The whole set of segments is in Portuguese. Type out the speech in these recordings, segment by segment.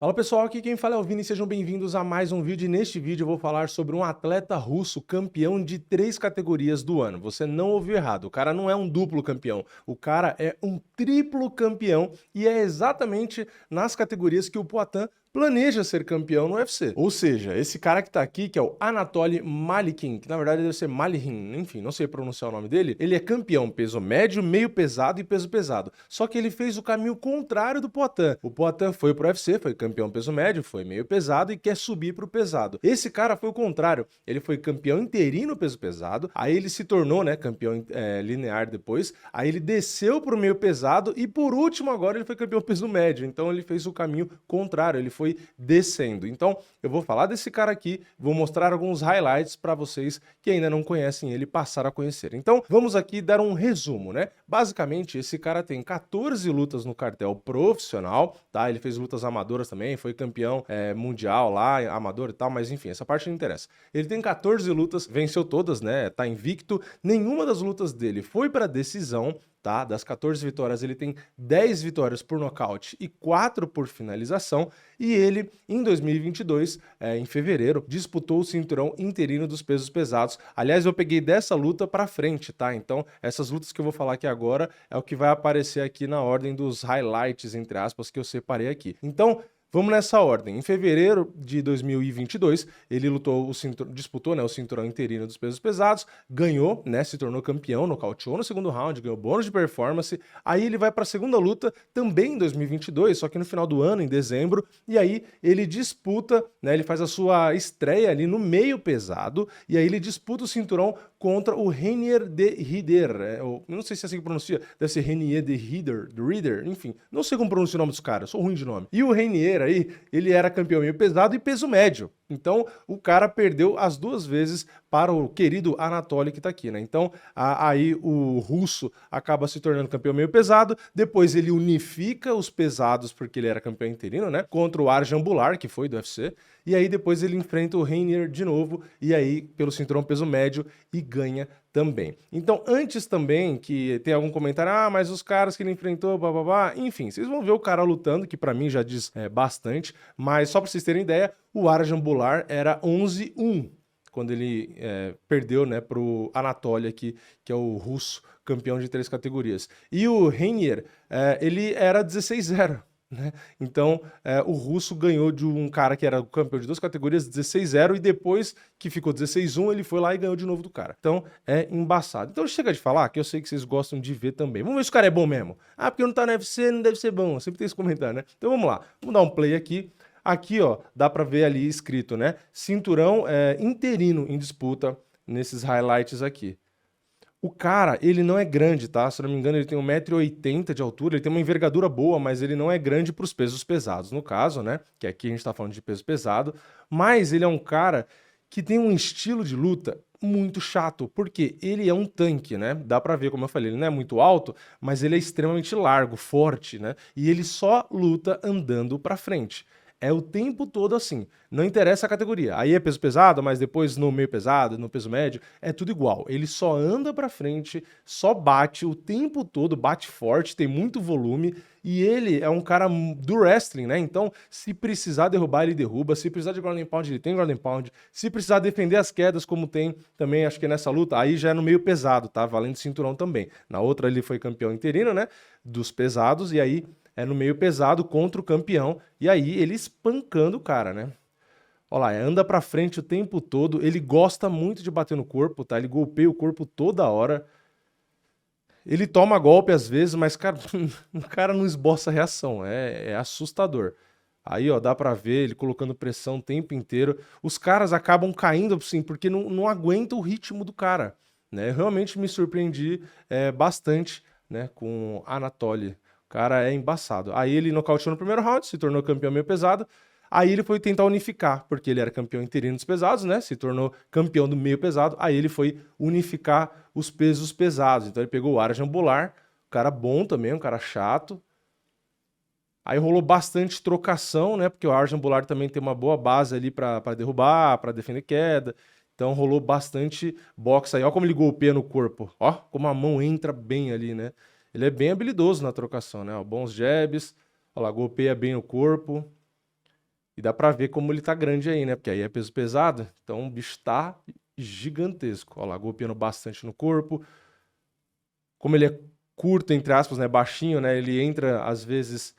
Fala pessoal, aqui quem fala é o Vini, sejam bem-vindos a mais um vídeo e neste vídeo eu vou falar sobre um atleta russo campeão de 3 categorias do ano. Você não ouviu errado, o cara não é um duplo campeão, o cara é um triplo campeão e é exatamente nas categorias que o Poatan planeja ser campeão no UFC. Ou seja, esse cara que tá aqui, que é o Anatoly Malikin, que na verdade deve ser Malihin, enfim, não sei pronunciar o nome dele, ele é campeão peso médio, meio pesado e peso pesado. Só que ele fez o caminho contrário do Poatan. O Poatan foi pro UFC, foi campeão peso médio, foi meio pesado e quer subir pro pesado. Esse cara foi o contrário, ele foi campeão interino peso pesado, aí ele se tornou, né, campeão linear depois, aí ele desceu pro meio pesado e por último agora ele foi campeão peso médio. Então ele fez o caminho contrário, ele foi descendo. Então, eu vou falar desse cara aqui, vou mostrar alguns highlights para vocês que ainda não conhecem ele passar a conhecer. Então, vamos aqui dar um resumo, né? Basicamente, esse cara tem 14 lutas no cartel profissional, tá? Ele fez lutas amadoras também, foi campeão mundial lá, amador e tal, mas enfim, essa parte não interessa. Ele tem 14 lutas, venceu todas, né? Tá invicto. Nenhuma das lutas dele foi para decisão, tá? Das 14 vitórias, ele tem 10 vitórias por nocaute e 4 por finalização. E ele, em 2022, em fevereiro, disputou o cinturão interino dos pesos pesados. Aliás, eu peguei dessa luta para frente, tá? Então, essas lutas que eu vou falar aqui agora é o que vai aparecer aqui na ordem dos highlights, entre aspas, que eu separei aqui. Então, vamos nessa ordem. Em fevereiro de 2022, ele disputou, né, o cinturão interino dos pesos pesados, ganhou, né, se tornou campeão, nocauteou no segundo round, ganhou bônus de performance. Aí ele vai para a segunda luta, também em 2022, só que no final do ano, em dezembro, e aí ele disputa, né, ele faz a sua estreia ali no meio pesado, e aí ele disputa o cinturão contra o Renier de Ridder. Eu não sei se é assim que pronuncia, deve ser Renier de Ridder, enfim, não sei como pronuncia o nome dos caras, sou ruim de nome. E o Renier aí, ele era campeão meio pesado e peso médio. Então, o cara perdeu as duas vezes para o querido Anatoly que tá aqui, né? Então, aí o russo acaba se tornando campeão meio pesado, depois ele unifica os pesados, porque ele era campeão interino, né? Contra o Arjan Bular, que foi do UFC, e aí depois ele enfrenta o Reinier de novo, e aí pelo cinturão peso médio, e ganha também. Então, antes também que tem algum comentário, mas os caras que ele enfrentou, bababá, enfim, vocês vão ver o cara lutando, que pra mim já diz bastante, mas só pra vocês terem ideia, o Arjan Bular era 11-1 quando ele perdeu, né, pro Anatoly aqui, que é o russo campeão de 3 categorias. E o Reinier, ele era 16-0. Né? Então, o russo ganhou de um cara que era campeão de 2 categorias, 16-0, e depois que ficou 16-1, ele foi lá e ganhou de novo do cara. Então, é embaçado. Então, chega de falar, que eu sei que vocês gostam de ver também. Vamos ver se o cara é bom mesmo. Porque não tá no UFC, não deve ser bom. Sempre tem esse comentário, né? Então, vamos lá. Vamos dar um play aqui. Aqui, ó, dá pra ver ali escrito, né? Cinturão interino em disputa nesses highlights aqui. O cara, ele não é grande, tá? Se eu não me engano, ele tem 1,80 m de altura, ele tem uma envergadura boa, mas ele não é grande para os pesos pesados, no caso, né? Que aqui a gente tá falando de peso pesado. Mas ele é um cara que tem um estilo de luta muito chato, porque ele é um tanque, né? Dá pra ver, como eu falei, ele não é muito alto, mas ele é extremamente largo, forte, né? E ele só luta andando pra frente. É o tempo todo assim. Não interessa a categoria. Aí é peso pesado, mas depois no meio pesado, no peso médio, é tudo igual. Ele só anda pra frente, só bate o tempo todo, bate forte, tem muito volume. E ele é um cara do wrestling, né? Então, se precisar derrubar, ele derruba. Se precisar de ground and pound, ele tem ground and pound. Se precisar defender as quedas, como tem também, acho que é nessa luta, aí já é no meio pesado, tá? Valendo cinturão também. Na outra, ele foi campeão interino, né? Dos pesados, e aí é no meio pesado contra o campeão, e aí ele espancando o cara, né? Olha lá, anda pra frente o tempo todo, ele gosta muito de bater no corpo, tá? Ele golpeia o corpo toda hora. Ele toma golpe às vezes, mas, cara, o cara não esboça reação, é assustador. Aí, ó, dá pra ver ele colocando pressão o tempo inteiro. Os caras acabam caindo, assim, porque não aguentam o ritmo do cara, né? Eu realmente me surpreendi bastante, né, com Anatoly. O cara é embaçado. Aí ele nocauteou no primeiro round, se tornou campeão meio pesado. Aí ele foi tentar unificar, porque ele era campeão interino dos pesados, né? Se tornou campeão do meio pesado. Aí ele foi unificar os pesos pesados. Então ele pegou o Arjan Bular, um cara bom também, um cara chato. Aí rolou bastante trocação, né? Porque o Arjan Bular também tem uma boa base ali pra derrubar, pra defender queda. Então rolou bastante boxe aí. Ó como ele golpeia no corpo. Ó como a mão entra bem ali, né? Ele é bem habilidoso na trocação, né? Ó, bons jabs. Ó lá, golpeia bem o corpo. E dá pra ver como ele tá grande aí, né? Porque aí é peso pesado, então o bicho tá gigantesco. Ó lá, golpeando bastante no corpo. Como ele é curto, entre aspas, né? Baixinho, né? Ele entra, às vezes,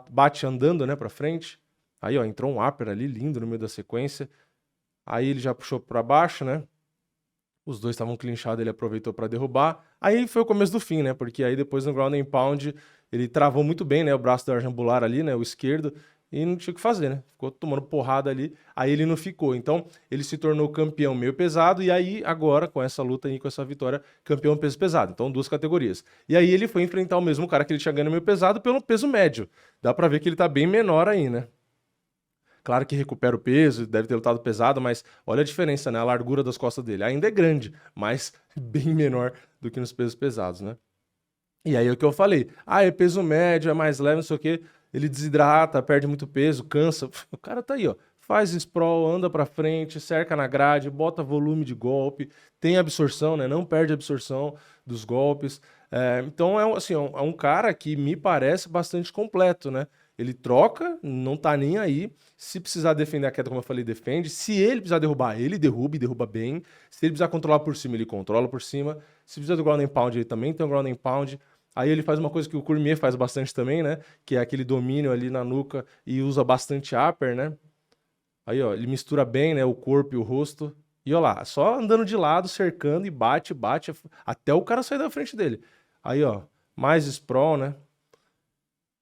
bate andando, né? Pra frente. Aí, ó, entrou um upper ali, lindo, no meio da sequência. Aí ele já puxou pra baixo, né? Os dois estavam clinchados, ele aproveitou pra derrubar. Aí foi o começo do fim, né? Porque aí depois no ground and pound ele travou muito bem, né? O braço do Arjambular ali, né? O esquerdo. E não tinha o que fazer, né? Ficou tomando porrada ali. Aí ele não ficou. Então ele se tornou campeão meio pesado. E aí agora, com essa luta aí, com essa vitória, campeão peso pesado. Então duas categorias. E aí ele foi enfrentar o mesmo cara que ele tinha ganho no meio pesado pelo peso médio. Dá pra ver que ele tá bem menor aí, né? Claro que recupera o peso, deve ter lutado pesado, mas olha a diferença, né? A largura das costas dele. Ainda é grande, mas bem menor do que nos pesos pesados, né? E aí é o que eu falei. Ah, é peso médio, é mais leve, não sei o quê. Ele desidrata, perde muito peso, cansa. O cara tá aí, ó. Faz sprawl, anda pra frente, cerca na grade, bota volume de golpe, tem absorção, né? Não perde a absorção dos golpes. Então assim, é um cara que me parece bastante completo, né? Ele troca, não tá nem aí. Se precisar defender a queda, como eu falei, defende. Se ele precisar derrubar, ele derruba e derruba bem. Se ele precisar controlar por cima, ele controla por cima. Se precisar do ground and pound, ele também tem o ground and pound. Aí ele faz uma coisa que o Cormier faz bastante também, né? Que é aquele domínio ali na nuca e usa bastante upper, né? Aí, ó, ele mistura bem, né? O corpo e o rosto. E ó lá, só andando de lado, cercando e bate, bate, até o cara sair da frente dele. Aí, ó, mais sprawl, né?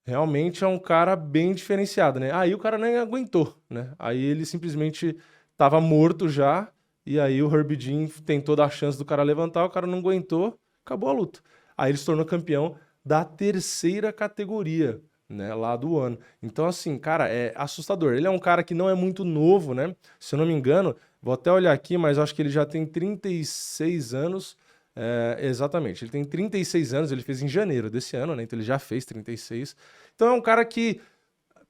Realmente é um cara bem diferenciado, né? Aí o cara nem aguentou, né? Aí ele simplesmente tava morto já. E aí o Herb Dean tentou dar a chance do cara levantar, o cara não aguentou, acabou a luta. Aí ele se tornou campeão da terceira categoria, né, lá do ano. Então, assim, cara, é assustador. Ele é um cara que não é muito novo, né? Se eu não me engano, vou até olhar aqui, mas eu acho que ele já tem 36 anos. Exatamente, ele tem 36 anos, ele fez em janeiro desse ano, né? Então ele já fez 36. Então é um cara que,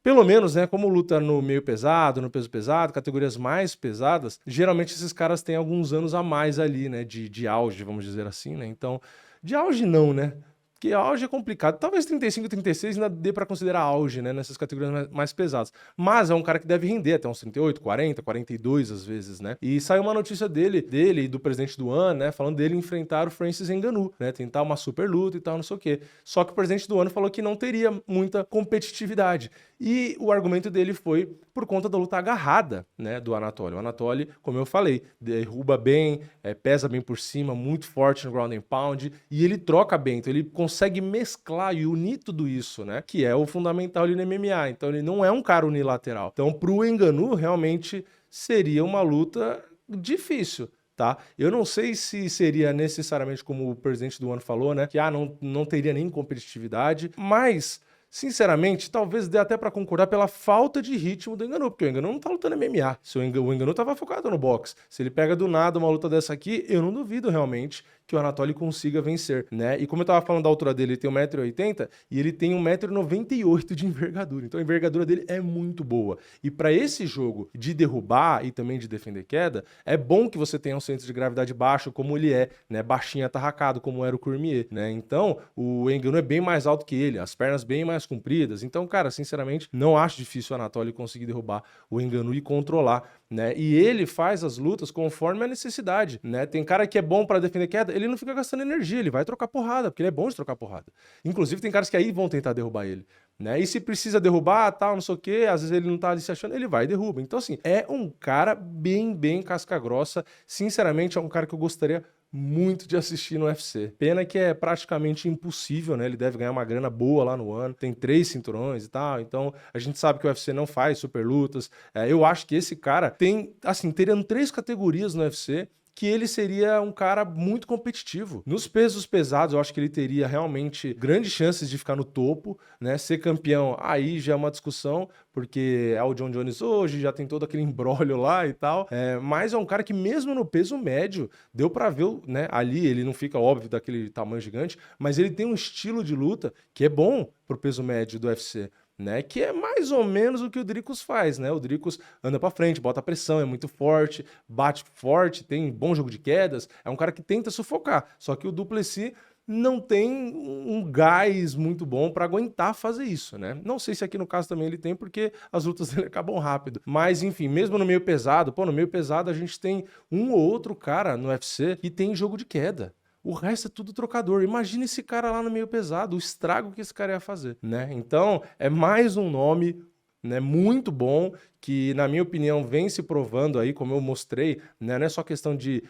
pelo menos, né, como luta no meio pesado, no peso pesado, categorias mais pesadas, geralmente esses caras têm alguns anos a mais ali, né, de auge, vamos dizer assim, né? Então, de auge não, né? Porque auge é complicado. Talvez 35, 36 ainda dê pra considerar auge, né, nessas categorias mais pesadas. Mas é um cara que deve render até uns 38, 40, 42 às vezes, né? E saiu uma notícia dele e do presidente do ano, né, falando dele enfrentar o Francis Ngannou, né, tentar uma super luta e tal, não sei o quê. Só que o presidente do ano falou que não teria muita competitividade. E o argumento dele foi por conta da luta agarrada, né, do Anatoly. O Anatoly, como eu falei, derruba bem, pesa bem por cima, muito forte no ground and pound, e ele troca bem, então ele consegue mesclar e unir tudo isso, né, que é o fundamental ali no MMA. Então ele não é um cara unilateral. Então pro Ngannou realmente seria uma luta difícil. Tá? Eu não sei se seria necessariamente como o presidente do ano falou, né? Que não teria nem competitividade, mas sinceramente, talvez dê até pra concordar pela falta de ritmo do Ngannou, porque o Ngannou não tá lutando MMA. Se o Ngannou tava focado no boxe. Se ele pega do nada uma luta dessa aqui, eu não duvido realmente que o Anatoly consiga vencer, né? E como eu tava falando da altura dele, ele tem 1,80 m e ele tem 1,98 m de envergadura. Então a envergadura dele é muito boa. E pra esse jogo de derrubar e também de defender queda, é bom que você tenha um centro de gravidade baixo, como ele é, né? Baixinho atarracado, como era o Cormier, né? Então, o Ngannou é bem mais alto que ele, as pernas bem mais compridas. Então, cara, sinceramente, não acho difícil o Anatoly conseguir derrubar o Ngannou e controlar, né? E ele faz as lutas conforme a necessidade, né? Tem cara que é bom pra defender queda, ele não fica gastando energia, ele vai trocar porrada, porque ele é bom de trocar porrada. Inclusive, tem caras que aí vão tentar derrubar ele, né? E se precisa derrubar, tal, não sei o quê, às vezes ele não tá ali se achando, ele vai e derruba. Então, assim, é um cara bem casca grossa. Sinceramente, é um cara que eu gostaria muito de assistir no UFC. Pena que é praticamente impossível, né? Ele deve ganhar uma grana boa lá no ano, tem 3 cinturões e tal, então a gente sabe que o UFC não faz super lutas. Eu acho que esse cara tem, assim, teriam 3 categorias no UFC que ele seria um cara muito competitivo. Nos pesos pesados, eu acho que ele teria realmente grandes chances de ficar no topo, né? Ser campeão, aí já é uma discussão, porque é o John Jones hoje, já tem todo aquele imbróglio lá e tal. Mas é um cara que mesmo no peso médio, deu pra ver, né? Ali ele não fica, óbvio, daquele tamanho gigante, mas ele tem um estilo de luta que é bom pro peso médio do UFC. Né, que é mais ou menos o que o Dricus faz, né? O Dricus anda pra frente, bota pressão, é muito forte, bate forte, tem bom jogo de quedas, é um cara que tenta sufocar. Só que o Du Plessis não tem um gás muito bom para aguentar fazer isso, né? Não sei se aqui no caso também ele tem, porque as lutas dele acabam rápido. Mas, enfim, mesmo no meio pesado, pô, no meio pesado a gente tem um ou outro cara no UFC que tem jogo de queda. O resto é tudo trocador. Imagina esse cara lá no meio pesado, o estrago que esse cara ia fazer, né? Então, é mais um nome, né, muito bom, que na minha opinião vem se provando aí, como eu mostrei, né? Não é só questão de,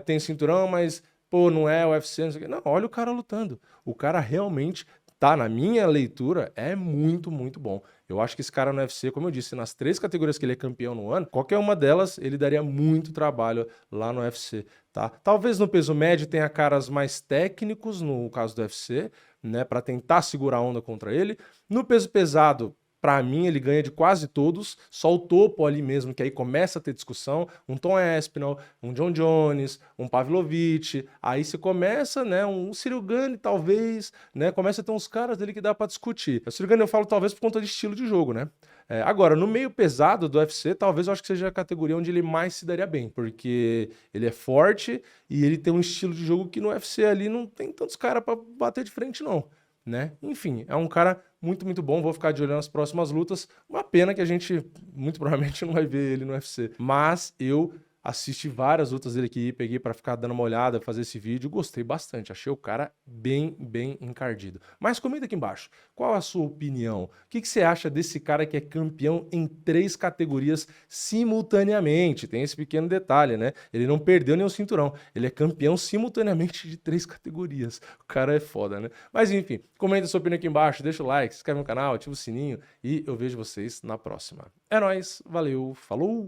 tem cinturão, mas pô, não é UFC, não sei o quê. Não, olha o cara lutando. O cara realmente tá, na minha leitura, é muito, muito bom. Eu acho que esse cara no UFC, como eu disse, nas 3 categorias que ele é campeão no ano, qualquer uma delas ele daria muito trabalho lá no UFC, tá? Talvez no peso médio tenha caras mais técnicos, no caso do UFC, né, para tentar segurar a onda contra ele. No peso pesado, para mim, ele ganha de quase todos, só o topo ali mesmo, que aí começa a ter discussão, um Tom Aspinall, um John Jones, um Pavlovich, aí você começa, né, um Ciryl Gane talvez, né, começa a ter uns caras ali que dá para discutir. O Ciryl Gane eu falo talvez por conta de estilo de jogo, né. Agora, no meio pesado do UFC, talvez eu acho que seja a categoria onde ele mais se daria bem, porque ele é forte e ele tem um estilo de jogo que no UFC ali não tem tantos caras para bater de frente não, né. Enfim, é um cara muito, muito bom. Vou ficar de olho nas próximas lutas. Uma pena que a gente, muito provavelmente, não vai ver ele no UFC. Mas eu assisti várias lutas dele aqui, peguei para ficar dando uma olhada, fazer esse vídeo. Gostei bastante. Achei o cara bem, bem encardido. Mas comenta aqui embaixo. Qual a sua opinião? O que você acha desse cara que é campeão em 3 categorias simultaneamente? Tem esse pequeno detalhe, né? Ele não perdeu nenhum cinturão. Ele é campeão simultaneamente de 3 categorias. O cara é foda, né? Mas enfim, comenta sua opinião aqui embaixo, deixa o like, se inscreve no canal, ativa o sininho e eu vejo vocês na próxima. É nóis, valeu, falou!